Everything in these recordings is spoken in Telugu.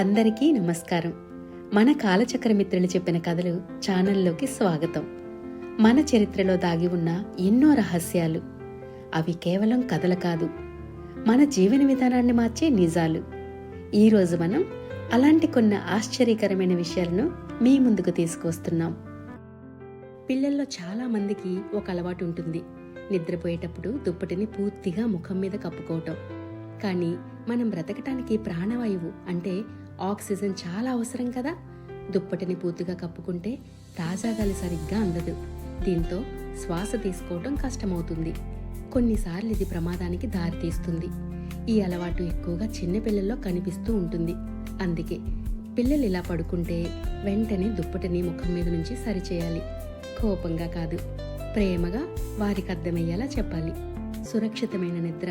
అందరికీ నమస్కారం. మన కాలచక్ర మిత్రులు చెప్పిన కథలు ఛానల్లోకి స్వాగతం. మన చరిత్రలో దాగి ఉన్న ఎన్నో రహస్యాలు, అవి కేవలం కథలు కాదు, మన జీవన విధానాన్ని మార్చే నిజాలు. ఈరోజు మనం అలాంటి కొన్ని ఆశ్చర్యకరమైన విషయాలను మీ ముందుకు తీసుకువస్తున్నాం. పిల్లల్లో చాలా మందికి ఒక అలవాటు ఉంటుంది, నిద్రపోయేటప్పుడు దుప్పటిని పూర్తిగా ముఖం మీద కప్పుకోవటం. కానీ మనం బ్రతకటానికి ప్రాణవాయువు అంటే ఆక్సిజన్ చాలా అవసరం కదా. దుప్పటిని పూర్తిగా కప్పుకుంటే తాజా గాలి సరిగ్గా అందదు. దీంతో శ్వాస తీసుకోవడం కష్టమవుతుంది. కొన్నిసార్లు ఇది ప్రమాదానికి దారితీస్తుంది. ఈ అలవాటు ఎక్కువగా చిన్నపిల్లల్లో కనిపిస్తూ ఉంటుంది. అందుకే పిల్లలు ఇలా పడుకుంటే వెంటనే దుప్పటిని ముఖం మీద నుంచి సరిచేయాలి. కోపంగా కాదు, ప్రేమగా వారికి అర్థమయ్యేలా చెప్పాలి. సురక్షితమైన నిద్ర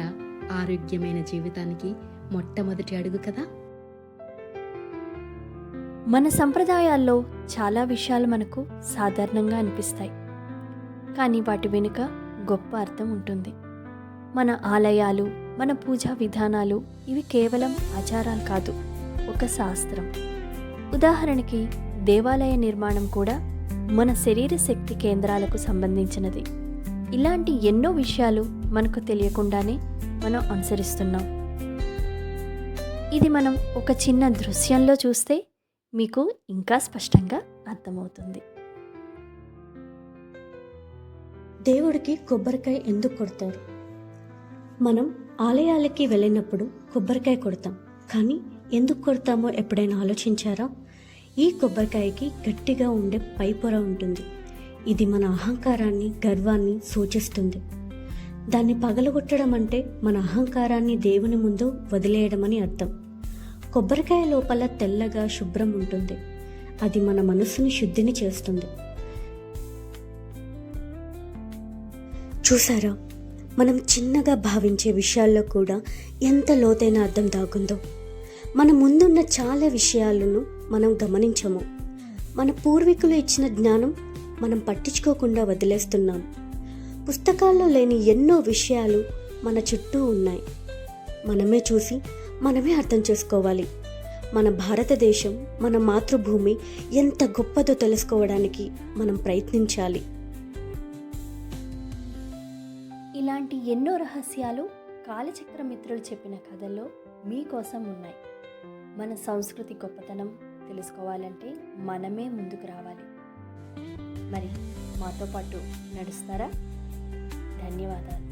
ఆరోగ్యమైన జీవితానికి మొట్టమొదటి అడుగు కదా. మన సంప్రదాయాల్లో చాలా విషయాలు మనకు సాధారణంగా అనిపిస్తాయి, కానీ వాటి వెనుక గొప్ప అర్థం ఉంటుంది. మన ఆలయాలు, మన పూజా విధానాలు ఇవి కేవలం ఆచారాలు కాదు, ఒక శాస్త్రం. ఉదాహరణకి దేవాలయ నిర్మాణం కూడా మన శరీర శక్తి కేంద్రాలకు సంబంధించినది. ఇలాంటి ఎన్నో విషయాలు మనకు తెలియకుండానే మనం అనుసరిస్తున్నాం. ఇది మనం ఒక చిన్న దృశ్యంలో చూస్తే మీకు ఇంకా స్పష్టంగా అర్థమవుతుంది. దేవుడికి కొబ్బరికాయ ఎందుకు కొడతారు? మనం ఆలయాలకి వెళ్ళినప్పుడు కొబ్బరికాయ కొడతాం, కానీ ఎందుకు కొడతామో ఎప్పుడైనా ఆలోచించారా? ఈ కొబ్బరికాయకి గట్టిగా ఉండే పైపొర ఉంటుంది. ఇది మన అహంకారాన్ని, గర్వాన్ని సూచిస్తుంది. దాన్ని పగలగొట్టడం అంటే మన అహంకారాన్ని దేవుని ముందు వదిలేయడం అని అర్థం. కొబ్బరికాయ లోపల తెల్లగా శుభ్రం ఉంటుంది. అది మన మనసుని శుద్ధిని చేస్తుంది. చూసారా, మనం చిన్నగా భావించే విషయాల్లో కూడా ఎంత లోతైన అర్థం దాగుందో. మన ముందున్న చాలా విషయాలను మనం గమనించము. మన పూర్వీకులు ఇచ్చిన జ్ఞానం మనం పట్టించుకోకుండా వదిలేస్తున్నాం. పుస్తకాల్లో లేని ఎన్నో విషయాలు మన చుట్టూ ఉన్నాయి. మనమే చూసి మనమే అర్థం చేసుకోవాలి. మన భారతదేశం, మన మాతృభూమి ఎంత గొప్పదో తెలుసుకోవడానికి మనం ప్రయత్నించాలి. ఇలాంటి ఎన్నో రహస్యాలు కాలచక్ర మిత్రులు చెప్పిన కథల్లో మీకోసం ఉన్నాయి. మన సంస్కృతి గొప్పతనం తెలుసుకోవాలంటే మనమే ముందుకు రావాలి. మరి మాతో పాటు నడుస్తారా? ధన్యవాదాలు.